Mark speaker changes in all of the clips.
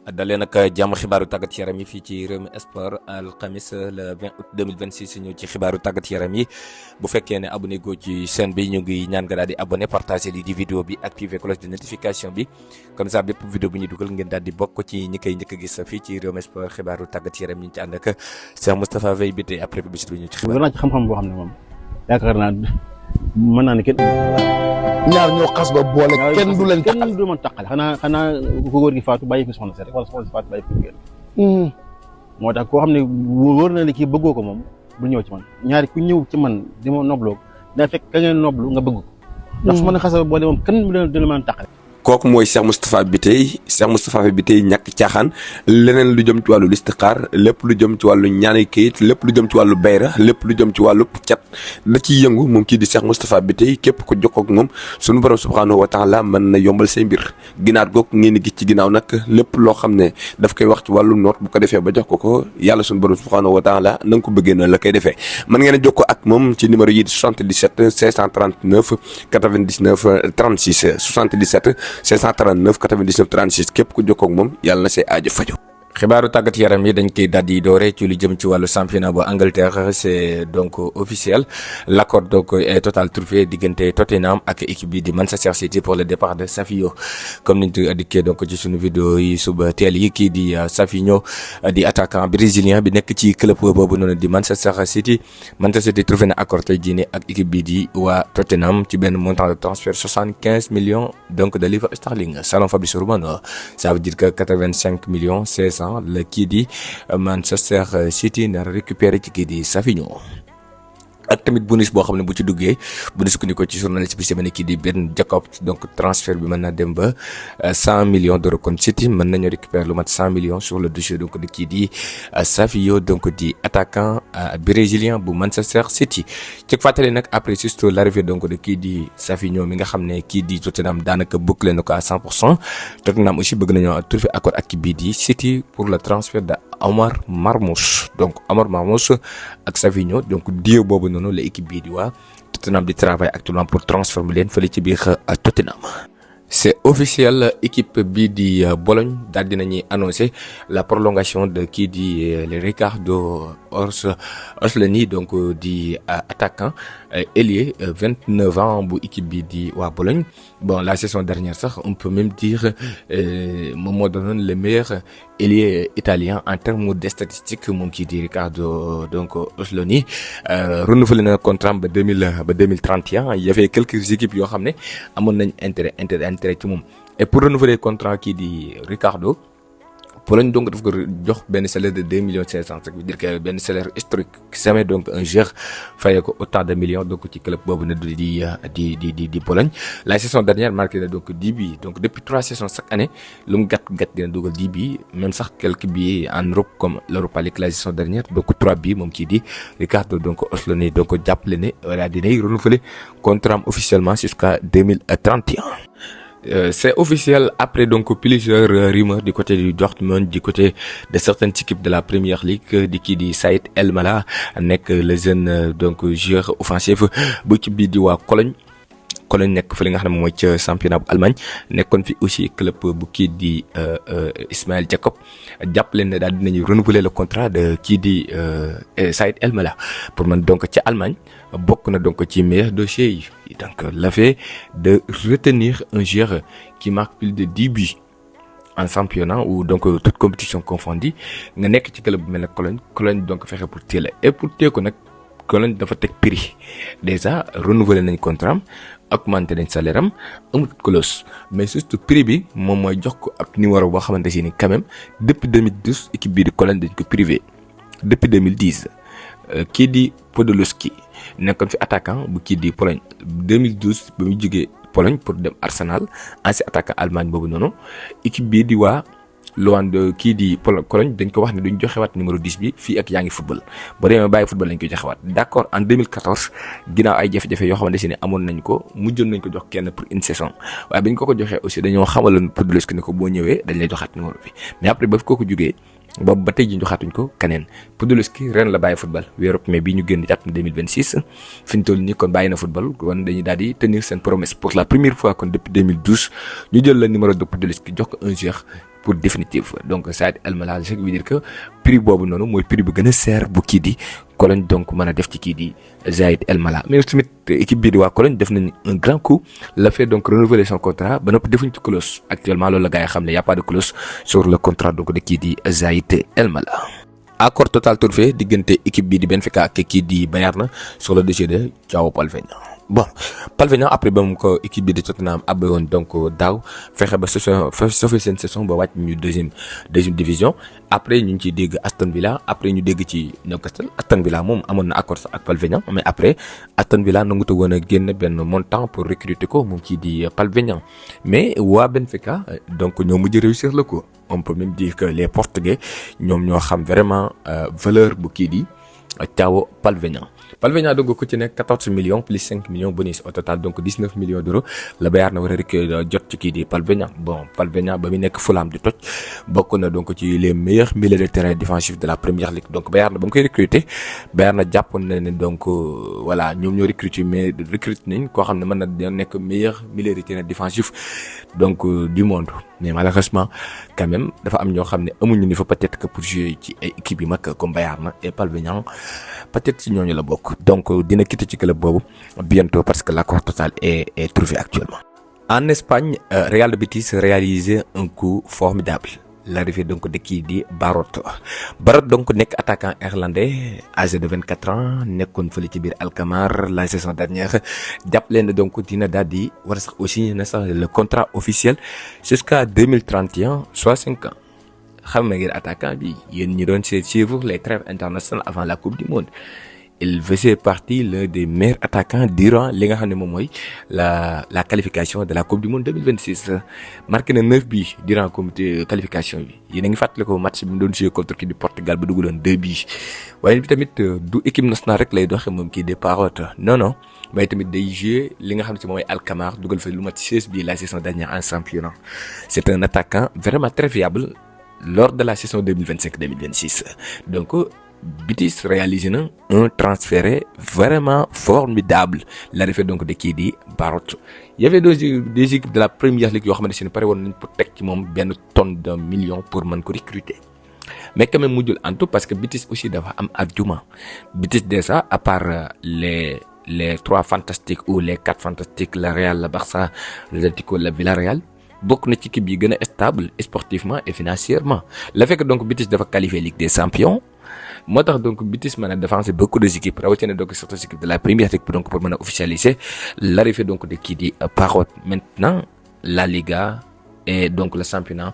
Speaker 1: dalee nag jàmm xibaaru tàggat yaram yi fii ci Rewmi Sport alxamis le 20 août 2026 ñëw ci xibaaru tàggat yaram yi bu fekkee ne abonné goo ci chaîne bi ñu ngi ñaan nga daal di abonné partagé lii di vidéo bi activé cloche de notification bi comme ça bépp vidéo bu ñu dugal ngeen daal di bokk ci ñi koy njëkk a gis fii ci Rewmi Sport xibaaru tàggat yaram ñu ngi ci ànd ak Cheikh Moustapha Vey bi tey après publicité bi ñu ci xibaar.
Speaker 2: war naa ci xam-xam boo xam ne moom yaakaar naa mën naa ne kenn.
Speaker 3: ñaar ñoo xas ba boole kenn du leen taxal
Speaker 2: kenn du mën taxal xanaa ku góor gi faatu bàyyi fi soxna si rek wala soxna si faatu bàyyi fi góor. moo tax koo xam ne wóor na ne kii bëggoo ko moom bu ñëw ci man ñaari ku ñëw ci man di ma nobloo daa fekk ka ngeen noblu nga bëgg ko. ndax su ma ne xas ba boole moom kenn du la mën taxal.
Speaker 4: kooku mooy Cheikh Moustapha Biteye ñàkk caaxaan leneen lu jëm ci wàllu listixaar lépp lu jëm ci wàllu ñaani kayit lépp lu jëm ci wàllu bayra lépp lu jëm ci wàllu cat la ciy yëngu moom kii di Cheikh Moustapha Biteye képp ko jokkoo ak moom sunu borom subhanahu wa taala mën na yombal say mbir ginaar goog ngeen di gis ci ginnaaw nag lépp loo xam ne daf koy wax ci wàllu noot bu ko defee ba jox ko yàlla sunu borom subhanahu wa taala na nga ko bëggee noonu la koy defee mën ngeen a jokkoo ak moom ci numéro yi 77 539 99 36 77 539 99 36 képp ku jokkoo ak moom yàlla na say aajo faju
Speaker 1: xibaaru tàggat yaram yi dañ koy daal di doore ci lu jëm ci wàllu championnat bu Angleterre c'est donc officiel l'accord donc est total trouvé diggante Tottenham ak équipe bi di Manchester City pour le départ de Savinho comme niñ ko indiqué donc ci suñu vidéo yi suba teel yi kii di Savinho di attaquant brésilien bi nekk ci club boobu noonu di Manchester City trouvé na accord tey jii nii ak équipe bi di waa Tottenham ci benn montant de transfert 75 millions donc de livres sterling selon Fabrizio Romano ça veut dire que 85 millions 500 la kii di Manchester City nar récupéré ci kii di Savinho ak tamit bonus boo xam ne bu ci duggee bu ñu sukkandikoo ci journaliste bi semaine kii di Ben Jacobs donc transfert bi mën na dem ba 100 millions d'euros kon City mën nañu récupérer lu mat 100 millions sur le dossier donc de kii di Savinho donc di attaquant brésilien bu Manchester City ci fàttali nag après surtout l'arrivée donc de kii di Savinho mi nga xam ne kii di Tottenham daanaka bouclé na ko à 100% Tottenham aussi bëgg nañoo trouver accord ak kii bii di City pour le transfert de Omar Marmoush donc Omar Marmoush ak Savinho donc dieu boobu noonu la équipe bii di waa Tottenham di travail actuellement pour transformer leen fële ci biir Tottenham. C'est officiel équipe bii di Bologne daal dinañuy annoncer la prolongation de kii di Riccardo Orsolini donc di attaquant ailier 29 ans bu équipe bii di waa Bologne bon la saison dernière sax on peut même dire moom moo doonoon le meilleur ailier italien en termes de statistiques moom kii di Riccardo donc Orsolini renouvelé na contrat ba 2031 il y avait quelques équipes yoo xam ne amoon nañ intérêt ci moom et pour renouveler contrat kii di Riccardo Pologne donc daf ko jox benn salaire de 2 millions 500 ça veut dire que benn salaire historique jamais donc un joueur fayee ko autant de millions donc ci club boobu na di Pologne la saison dernière marqué na donc 10 buts donc depuis 3 saisons chaque année lu mu gàtt dina dugal 10 buts même sax quelques buts en Europe comme l'Europa League la saison dernière donc 3 buts moom kii di Riccardo donc Orsolini donc jàppale ne voilà dinay renouveler contrat officiellement jusqu'à 2031. C'est officiel après donc plusieurs rumeurs du côté du Dortmund du côté de certaines équipes de la Première Ligue di kii di Saïd Elmala nekk le jeune donc joueur offensif bu ci bii di waa Cologne nekk fa li nga xam ne mooy ca championnat bu Allemagne nekkoon fi aussi club bu kii di Ismail Jacob jàppale ne daal dinañu renouveler le contrat de kii di Saïd Elmala pour man donc ca Allemagne bokk na donc ci meilleur dossier yi donc le fait de retenir un joueur qui marque plus de 10 buts en championnat ou donc toute compétition confondue nga nekk ci club bu mel ne Cologne donc fexe pour téela et pour téye ko nag Cologne dafa teg prix déjà renouveler nañ contrat augmenté nañ salaire am amut clause mais surtout prix bi moom mooy jox ko ak numéro boo xamante si ni quand même depuis 2012 équipe bii di Cologne dañ ko privé depuis 2010 kii di Podolski nekkoon fi attaquant bu kii di Pologne 2012 ba muy jógee Pologne pour dem Arsenal ancien attaquant Allemagne boobu noonu équipe bii di waa kii di Cologne dañ ko wax ne duñ joxewaat numéro 10 bi fii ak yaa ngi football ba demee bàyyi football lañ ko joxewaat d'accord en 2014 ginnaaw ay jafe-jafe yoo xamante ne amoon nañ ko mujjoon nañ ko jox kenn pour une saison waaye bañ ko joxee aussi dañoo xamaloon Podolski ne ko boo ñëwee dañ lay joxaat numéro bi mais après ba fi ko jógee boobu ba tey ji ñu xaatuñ ko keneen. Podolski ren la bàyyi football weeru mai bi ñu génn ci atum 2026 fi ñu toll nii kon bàyyi na football kon dañuy daal di tenir seen promesse pour la première fois kon depuis 2012 ñu jël le numéro de Podolski jox ko un joueur pour définitif donc Saïd El Mallah je veux dire que prix boobu noonu mooy prix bu gën a seer bu kii di Cologne donc mën a def ci kii di Saïd El Mallah mais tamit équipe bii di waa Cologne def nañ un grand coup la fait donc renouveler son contrat ba noppi defuñ ci clause actuellement loolu la gars yi xam ne y a pas de clause sur le contrat donc de kii di Saïd El Mallah. Accord total trouvé diggante équipe bii di Benfica ak kii di Bayern sur le dossier de João Palhinha. Bon Palhinha après ba mu ko équipe bi di Tottenham abbe woon donc daaw fexe ba sauver seen saison ba wàcc ñu deuxième division après ñu ngi ciy dégg Aston Villa après ñu dégg ci Newcastle Aston Villa moom amoon na accord sax ak Palhinha mais après Aston Villa nangu woon a génn benn montant pour recruter ko moom kii di Palhinha mais waa Benfica donc ñoo mujj réussir la ko on peut même dire que les Portugais ñoom ñoo xam vraiment valeur bu kii di João Palhinha donc ku ci nekk 14 millions plus 5 millions bonus au total donc 19 millions d'euros la Bayern na war a rek jot ci kii di Palhinha bon Palhinha ba mu nekk Fulham di toj bokk na donc ci les meilleurs milieux de terrain défensifs de la première ligue donc Bayern na ba mu koy recruter Bayern na jàppoon na ne donc voilà ñoom ñoo recruter mais recruter nañ koo xam ne mën na nekk meilleur milieu de terrain défensif donc du monde mais malheureusement quand même dafa am ñoo xam ne amuñu niveau peut-être que pour jouer ci ay équipe yi mag comme Bayern na et Palhinha peut-être ci ñooñu la bokk donc dina quitter ci club boobu bientôt parce que l'accord total est trouvé actuellement. En Espagne Real Betis réalisé un coup formidable l'arrivée donc de kii di Barot donc nekk attaquant irlandais âgé de 24 ans nekkoon fële ci biir Alkmaar la saison dernière jàppale na donc dina daal di war a sax aussi na sax le contrat officiel jusqu'à 2031 soit 5 ans. xam nga ngeen attaquant bi yéen ñi doon suivre les trêves internationales avant la coupe du monde il faisait partie l'un des meilleurs attaquants durant li nga xam ne moom mooy la qualification de la coupe du monde 2026 marqué na 9 buts durant comité qualification bi yéen a ngi fàttali ko match bi mu doon joué contre kii di Portugal ba dugaloon 2 buts waaye bi tamit du équipe nationale rek lay doxe moom kii di Parrot non waaye tamit day joué li nga xam ne si moom mooy Alkmaar dugal fa lu mat 16 buts la saison dernière en championnat c'est un attaquant vraiment très fiable lors de la saison 2025-2026 donc Betis réalisé na un transfert vraiment formidable l'arrivée donc de kii di Barot il y avait des équipes de la première ligue yoo xamante ne pare woon nañ pour teg ci moom benn tonne de millions pour mën ko recruter mais quand même mujjul en tout parce que Betis aussi dafa am argument Betis déjà à part les 3 fantastiques ou les 4 fantastiques la Real la Barça l'Atlético la Villarreal bokk na ci équipe yi gën a stable sportivement et financièrement le fait que donc Betis dafa qualifier Ligue des Champions moo tax donc Betis mën a défenser beaucoup des équipes rawatina donc certaines équipes de la première ligue donc pour mën a officialiser l'arrivée donc de kii di Parrot maintenant la Liga et donc le championnat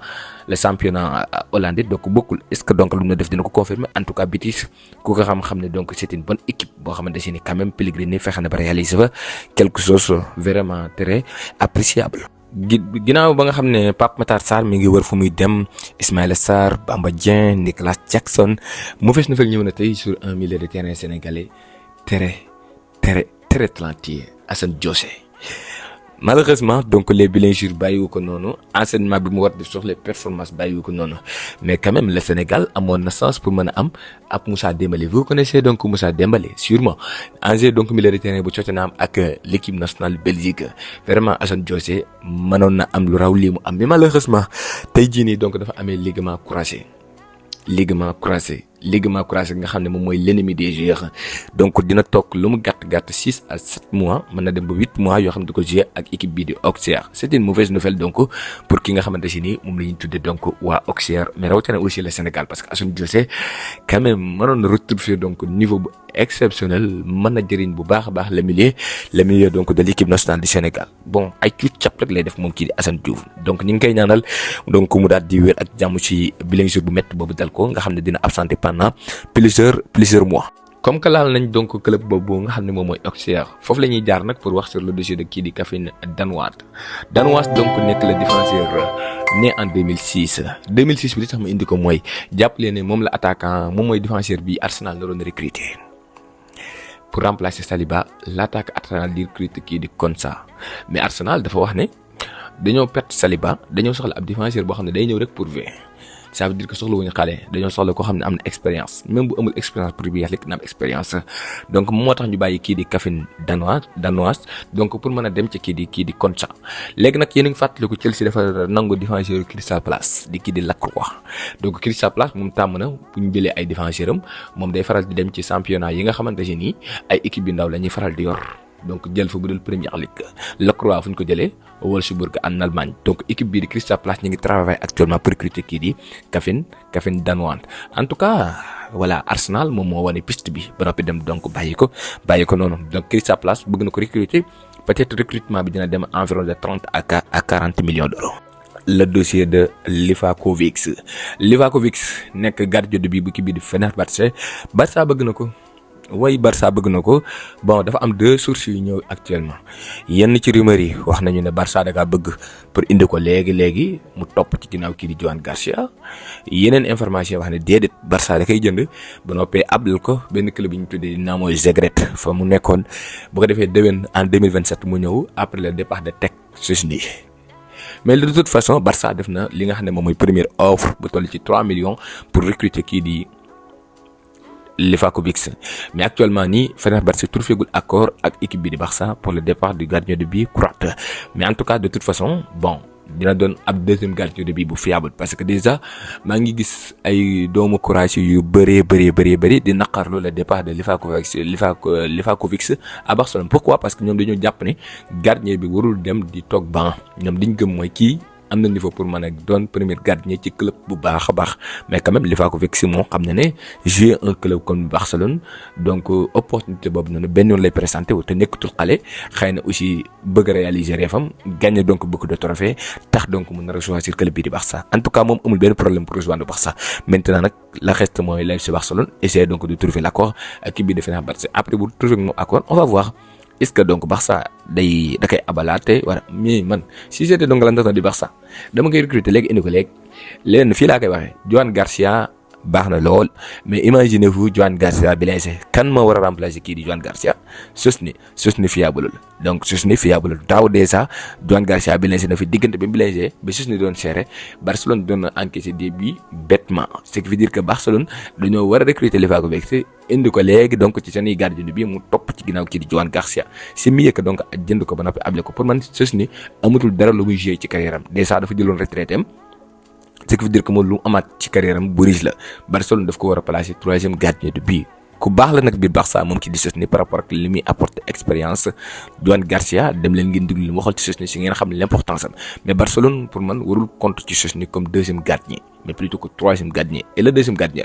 Speaker 1: hollandais donc bokkul est-ce que donc lu mu def dina ko confirmer en tout cas Betis ku ko xam ne donc c'est une bonne équipe boo xamante ne quand même Pellegrini fexe na ba réaliser fa quelque chose vraiment très appréciable. ginnaaw ba nga xam ne Pape Matar Sarr mi ngi wër fu muy dem Ismaïla Sarr Bamba Dieng Nicolas Jackson mauvaise nouvelle ñëw na tey sur un milieu de terrain sénégalais très talentueux Assane Diossé malheureusement donc les blessures bàyyiwu ko noonu enseignement bi mu war def sur les performances bàyyiwu ko noonu mais quand même le Sénégal amoon na chance pour mën a am ab Moussa Dembélé vous connaissez donc Moussa Dembélé sûrement enjeu donc milieu de terrain bu Tottenham ak l'équipe nationale Belgique vraiment Assane Diossé mënoon na am lu raw lii mu am mais malheureusement tey jii nii donc dafa amee ligament croisé nga xam ne moom mooy l'ennemi des joueurs donc dina toog lu mu gàtt 6 à 7 mois mën na dem ba 8 mois yoo xam ne da ko jouer ak équipe bii di Auxerre c'est une mauvaise nouvelle donc pour ki nga xamante si nii moom la ñuy tuddee donc waa Auxerre mais rawatina aussi le Sénégal parce que Assane Diossé quand même mënoon na retrouver donc niveau bu exceptionnel mën na jëriñ bu baax a baax le milieu donc de l'équipe nationale du Sénégal bon ay tuut cap rek lay def moom kii di Assane Diouf donc ñu ngi koy ñaanal donc mu daal di wér ak jàmm ci blessure bu métti boobu dal ko nga xam ne dina absenté pendant plusieurs mois. comme que laal nañ donc club boobu nga xam ne moom mooy Auxerre foofu la ñuy jaar nag pour wax sur le dossier de kii di Kevin Danwart donc nekk le défenseur né en 2006 bi li tax ma indi ko mooy jàppale ne moom la attaquant moom mooy défenseur bi Arsenal la doon recruter pour remplacer Saliba l'attaque Arsenal di recruter kii di Konsa mais Arsenal dafa wax ne dañoo perte Saliba dañoo soxla ab défenseur boo xam ne day ñëw rek pour ça veut dire que soxla wuñu xale dañoo soxla koo xam ne am na expérience même bu amul expérience Premier League na am expérience donc moo tax ñu bàyyi kii di Kevin danoise donc pour mën a dem ci kii di Konsa léegi nag yéen a ngi fàttaliku Chelsea dafa nangu défenseur Crystal Palace di kii di Lacroix donc Crystal Palace moom tàmm na bu ñu jëlee ay défenseur am moom day faral di dem ci championnat yi nga xamante ne nii ay équipe yu ndaw la ñuy faral di yor donc jël fa bu dul Premier League Lacroix fu ñu ko jëlee Wolfsburg en Allemagne donc équipe bii di Crystal Palace ñu ngi travailler actuellement pour recruter kii di Kevin danois en tout cas voilà Arsenal moom moo wane piste bi ba noppi dem donc bàyyi ko noonu donc Crystal Palace bëgg na ko recruter peut-être recrutement bi dina dem environ de 30 à 40 millions d'euros. Le dossier de Livakovic nekk gardien de but bu kii bii di Fenerbahçe Barça bëgg na ko. Barça bëgg na ko bon dafa am 2 sources yu ñëw actuellement yenn ci rumeur yi wax nañu ne Barça da kaa bëgg pour indi ko léegi mu topp ci ginnaaw kii di Joan Garcia yeneen information wax ne déedéet Barça da koy jënd ba noppee abdal ko benn club yi ñu tuddee Dinamo Zagreb fa mu nekkoon bu ko defee déwén en 2027 mu ñëw après le départ de Tek Szczęsny mais de toute façon Barça def na li nga xam ne moom mooy première offre bu toll ci 3 millions pour recruter kii di Livakovic mais actuellement nii Fenerbahçe trouvéegul accord ak équipe bi di Barça pour le départ du gardien de but croate mais en tout cas de toute façon bon dina doon ab deuxième gardien de but bu fiable parce que déjà maa ngi gis ay doomu Croatie yu bëree di naqarlu le départ de Livakovic à Barcelone. Pourquoi? Parce que ñoom dañoo jàpp ne gardien bi warul dem di toog banc ñoom diñ gëm mooy kii am na niveau pour mën a doon premier gardien ci club bu baax a baax mais quand même Livakovic moo xam ne jouer un club comme Barcelone donc opportunité boobu noonu benn yoon lay présenté wu te nekkatul xale xëy na aussi bëgg a réaliser rêvam gagner donc beaucoup de trophées tax donc mun na choisir club bii di Barça. En tout cas moom amul benn problème pour rejoindre Barça maintenant nag la reste mooy lay si Barcelone essayer donc de trouver l'accord ak kii bii di Fenerbahçe après bu trouver moom accord on va voir. Est-ce que donc Barça da koy abalaate wala mais man si j'étais donc l'entraîneur du Barça dama koy recruter léegi indi ko léegi fii laa koy waxee Joan Garcia baax na lool mais imaginez-vous Joan Garcia blessé kan moo war a remplacer kii di Joan Garcia Szczęsny fiable donc Szczęsny fiable daaw déjà Joan Garcia blessé na fi diggante bi blessé ba Szczęsny doon serré Barcelone doon na encaissé des buts bêtement ce qui veut dire que Barcelone dañoo war a recruter Livakovic indi ko léegi donc ci seen gardien bi mu topp ci ginnaaw kii di Joan Garcia c'est mieux que donc jënd ko ba noppi able ko pour man Szczęsny amatul dara lu muy jouer ci carrière am déjà dafa jëloon retraite am ce qui veut dire que moom lu amaat ci carrière am bu riche la Barcelone daf ko war a placer 3e gardien de but ku baax la nag biir Barça moom ci di Szczęsny par rapport ak li muy apporter expérience Joan Garcia dem leen ngeen déglu li mu waxal ci Szczęsny si ngeen xam l'importance am mais Barcelone pour man warul compter ci Szczęsny comme 2e gardien mais plutôt que 3e gardien et le 2e gardien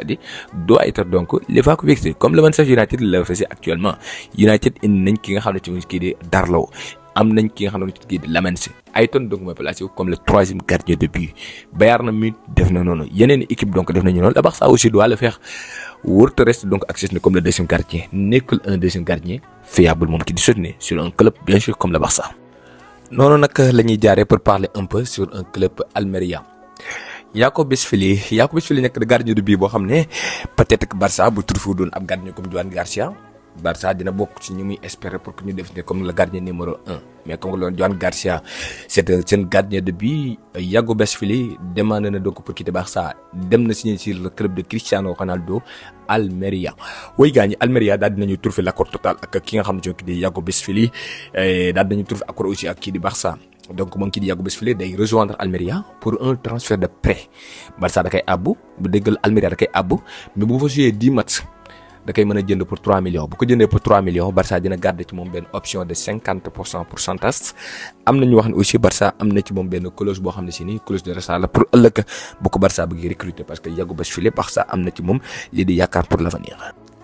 Speaker 1: doit être donc Livakovic comme le Manchester United le faisait actuellement United indi nañ ki nga xam ne ci kii di Darlow am nañ ki nga xam ne kii di Lamens Ayton donc mooy placé comme le 3e gardien de but Bayern Munich def na noonu yeneen équipe donc def nañu noonu le Barça aussi doit le faire wërta reste donc ak Szczęsny comme le 2e gardien nekkul un 2e gardien fiable moom ki di Szczęsny sur un club bien sûr comme le Barça. noonu nag la ñuy jaaree pour parler un peu sur un club Almeria. Yakobishvili nekk de gardien de but boo xam ne peut-être que Barça bu trouvé doon ab gardien comme Joan Garcia Barça dina bokk ci ñu muy espérer pour que ñu def ne comme le gardien numéro 1 mais comme loolu Joan Garcia c'est un gardien de but Yakobishvili demandé na donc pour quitter Barça dem na signer sur le club de Cristiano Ronaldo Almeria way gaañi Almeria daal dinañu trouver l'accord total ak ki nga xam ne ci di Yakobishvili daal dinañu trouver accord aussi ak kii di Barça donc moom kii di Yakobishvili day rejoindre Almeria pour un transfert de prêt Barça da koy abbu bu déggal Almeria da koy abbu mais bu fa jouer 10 matchs da koy mën a jënd pour 3 millions bu ko jëndee pour 3 millions Barça dina garder ci moom benn option de 50% pourcentage am na ñu wax ne aussi Barça am na ci moom benn clause boo xam ne si ni clause de rachat la pour ëllëg bu ko Barça bëgg recruter parce que Yakobishvili Barça am na ci moom lii di yaakaar pour l'avenir.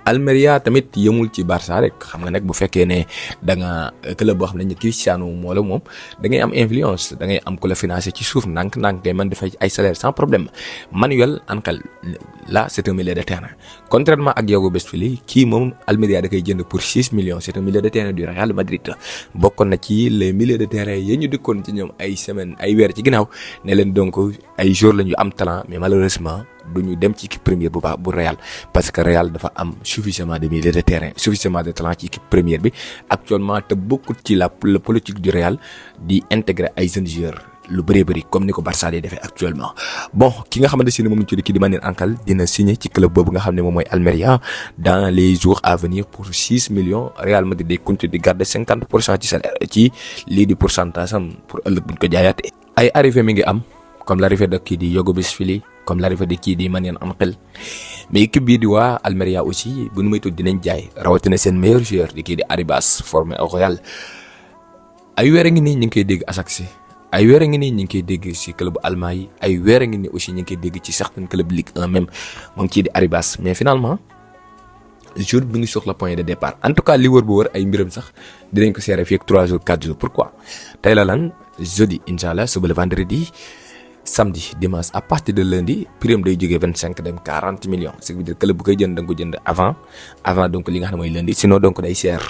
Speaker 1: Almeria tamit yëmul ci Barça rek xam nga nag bu fekkee ne da nga club boo xam ne Cristiano moo la moom da ngay am influence da ngay am ku la financer ci suuf ndànk-ndànk ngay mën di fay ay salaire sans problème Manuel Ángel là c'est un milieu de terrain contrairement ak Yakobishvili kii moom Almeria da koy jënd pour 6 millions c'est un milieu de terrain du Real Madrid bokkoon na ci les milieux de terrain yi ñu dikkoon ci ñoom ay semaine ay weer ci ginnaaw ne leen donc ay joueurs lañu am talent mais malheureusement duñu dem ci équipe première bu baax bu Real parce que Real dafa am suffisamment de milieux de terrain suffisamment de talent ci équipe première bi actuellement te bokkut ci la politique du Real di intégrer ay jeunes joueurs lu bëree bëri comme ni ko Barça di defee actuellement. Bon ki nga xamante ne moom lañ tuddee kii di Manin Ankal dina signer ci club boobu nga xam ne moom mooy Almeria dans les jours à venir pour 6 millions. Real Madrid day continuer di garder 50% ci salaire ci lii di pourcentage am pour ëllëg buñ ko jaayaatee. ay arrivé mi ngi am comme l'arrivée de kii di Yogobisvili comme l'arrivée de kii di Manin Ankal mais équipe bii di waa Almeria aussi bu nu may tudd dinañ jaay rawatina seen meilleur joueur di kii di Arribas formé au Real. ay weer a ngi nii ñu ngi koy dégg Ajax ay weer a ngi nii ñu ngi koy dégg ci club allemand yi ay weer a ngi nii aussi ñu ngi koy dégg ci certains clubs Ligue 1 même moom kii di Arribas mais finalement jour bi ngi sur le point de départ en tout cas li wër bu wër ay mbiram sax dinañ ko seere fii ak 3 jours 4 jours pourquoi tey la lan jeudi inchallah suba le vendredi samedi dimanche à partir de lundi prime day jógee 25 dem 40 millions ce qui veut dire club bu koy jënd da nga ko jënd avant donc li nga xam ne mooy lundi sinon donc day cher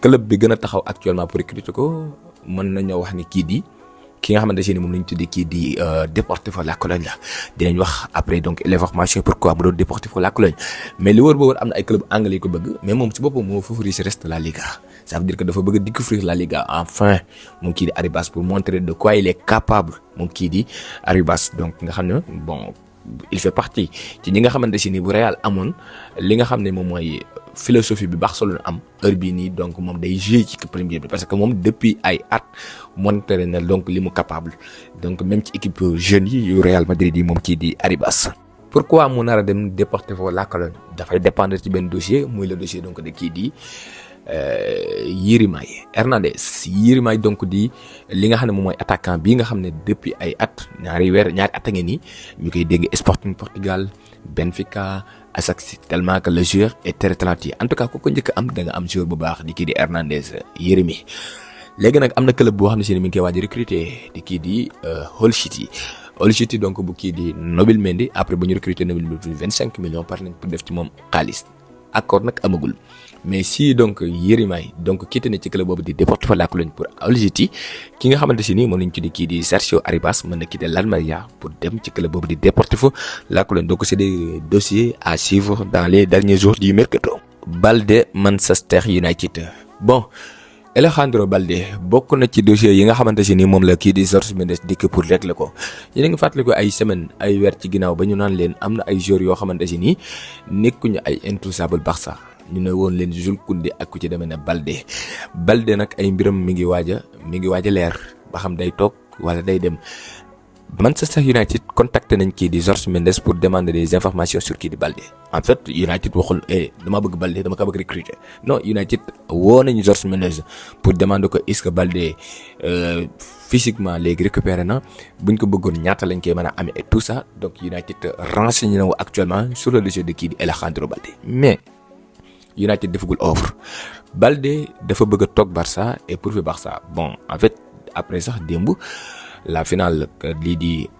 Speaker 1: club bi gën a taxaw actuellement pour recruter ko mën nañoo wax ni ki nga xamante ne moom lañ tuddee kii di Deportivo La Cologne la dinañ wax après donc l'information pourquoi mu doon Deportivo La Cologne mais li wër ba wër am na ay club anglais yi ko bëgg mais moom ci boppam moo favorise reste de la Liga ça veut dire que dafa bëgg a découvrir la Liga enfin moom kii di Arribas pour montrer de quoi il est capable moom kii di Arribas donc nga xam ne bon il fait partie ci ñi nga xamante ne bu Real amoon li nga xam ne moom mooy philosophie bi Barcelone am heure bii nii donc moom day jouer ci premier bi parce que moom depuis ay at montré na donc li mu capable donc même ci équipe jeunes yi yu Real Madrid yi moom kii di Arribas. pourquoi mu nar a dem Deportivo La Cologne dafay dépendre ci benn dossier muy le dossier donc de kii di Yérimay Hernandez Yérimay donc di li nga xam ne moom mooy attaquant bii nga xam ne depuis ay at ñaari at a ngi nii ñu koy dégg Sporting Portugal Benfica Ajax tellement que le joueur est très talentueux en tout cas ku ko njëkk am da nga am joueur bu baax di kii di Hernandez Yérimay léegi nag am na club boo xam ne si ne mi ngi koy waaj a recruter di kii di Hull City donc bu kii di Nabil Mendy après bu ñu recruter Nabil Mendy 25 millions par nañ pour def ci moom xaalis accord nag amagul mais si donc Yérimay donc quitté na ci club boobu di Deportivo La Cologne pour Hull City ki nga xamante si nii moom lañ tuddee kii di Sergio Arribas mën na quitter l'Almeria pour dem ci club boobu di Deportivo La Cologne donc c'est des dossiers à suivre dans les derniers jours du mercato. Balde Manchester United bon Alejandro Balde bokk na ci dossier yi nga xamante si nii moom la kii di Jorge Mendes dikk pour régler ko yéen a ngi fàttali ko ay semaine ay weer ci ginnaaw ba ñu naan leen am na ay joueurs yoo xamante si nii nekkuñu ay intouchable Barça ñu ne woon leen Jules Koundé ak ku ci demee ne Balde nag ay mbiram mi ngi waaj a leer ba xam day toog wala day dem. Manchester United contacté nañ kii di Jorge Mendes pour demander des informations sur kii di Balde en fait United waxul dama bëgg Balde dama ko bëgg recruter non United woo nañu Jorge Mendes pour demander ko est-ce que Balde physiquement léegi récupéré na buñ ko bëggoon ñaata lañ koy mën a amee et tout ça donc United renseigné na actuellement sur le dossier de kii di Alejandro Balde mais United defagul offre Balde dafa bëgg a toog Barça et pour fi Barça bon en fait après sax démb la finale lii di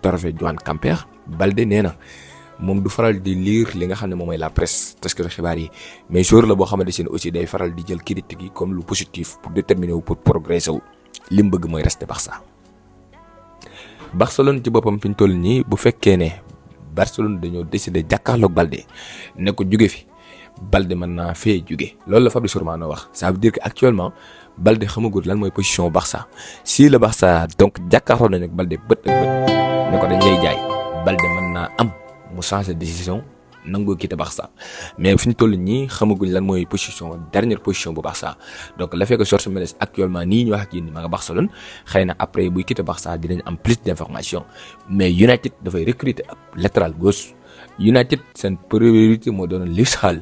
Speaker 1: trophée Joan Gamper Balde nee na moom du faral di lire li nga xam ne moom mooy la presse taskatu xibaar yi mais jour la boo xamante ne aussi day faral di jël critique yi comme lu positif pour déterminer wu pour progresser wu li mu bëgg mooy rester Barça. Barcelone ci boppam fi ñu toll nii bu fekkee ne Barcelone dañoo décider jàkkaarloog Balde ne ko jóge fi Balde mën naa fee jóge loolu la Fabrizio Romano wax ça veut dire que actuellement. Balde xamagul lan mooy position Barça si le Barça donc jàkkaarloo nañ ak Balde bët ak bët ne ko dañ lay jaay Balde mën naa am mu changer décision nangoo quitter Barça mais fi ñu toll nii xamaguñ lan mooy dernière position bu Barça donc la fekk Jorge Mendes actuellement nii ñu wax ak yéen ma nga Barcelone xëy na après buy quitter Barça dinañ am plus d'informations mais United dafay recruter ab latéral gauche. United seen priorité moo doon Lewis Hall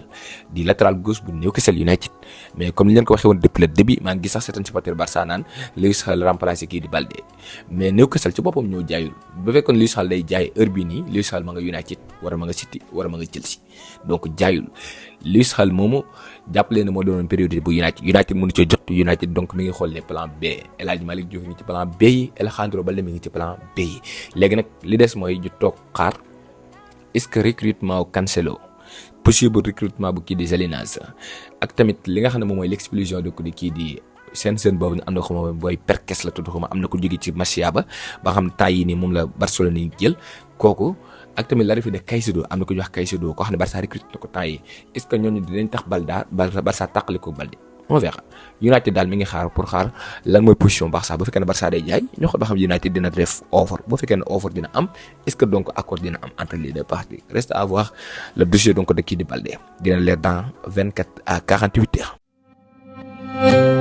Speaker 1: di latéral gauche bu Newcastle United mais comme ni leen ko waxee woon depuis le début maa ngi gis sax certains supporters Barça naan Lewis Hall remplacé kii di Balde mais Newcastle ci boppam ñoo jaayul ba fekkoon Lewis Hall day jaay heure bii nii Lewis Hall ma nga United wala ma nga City wala ma nga Chelsea donc jaayul Lewis Hall moomu jàppale ne moo doon priorité bu United mënu ci jot United donc mi ngi xool les plans B El Hadji Malick Diouf mi ngi ci plan B yi Alejandro Balde mi ngi ci plan B yi léegi nag li des mooy ñu toog xaar. Est-ce que recrutement Cancelo possible recrutement bu kii di Salinas ak tamit li nga xam ne moom mooy l'explosion de kii di seen boobu ñu am na ko moom booy Perkes la tudd ko am na ko jóge ci Masia ba xam taay yi nii moom la Barcelone yi jël kooku ak tamit l'arrivée de Caicedo am na ko ñu wax Caicedo koo xam ne Barça recrute na ko temps yi est-ce que ñooñu dinañ tax Barça tàqali ko Balde on verra. United daal mi ngi xaar pour xaar lan mooy position Barça bu fekkee ne Barça day jaay ñu xool ba xam United dina def offre bu fekkee ne offre dina am est-ce que donc accord dina am entre les deux parties reste à voir le dossier donc de kii di Baldé dina leer dans 24 à 48 heures.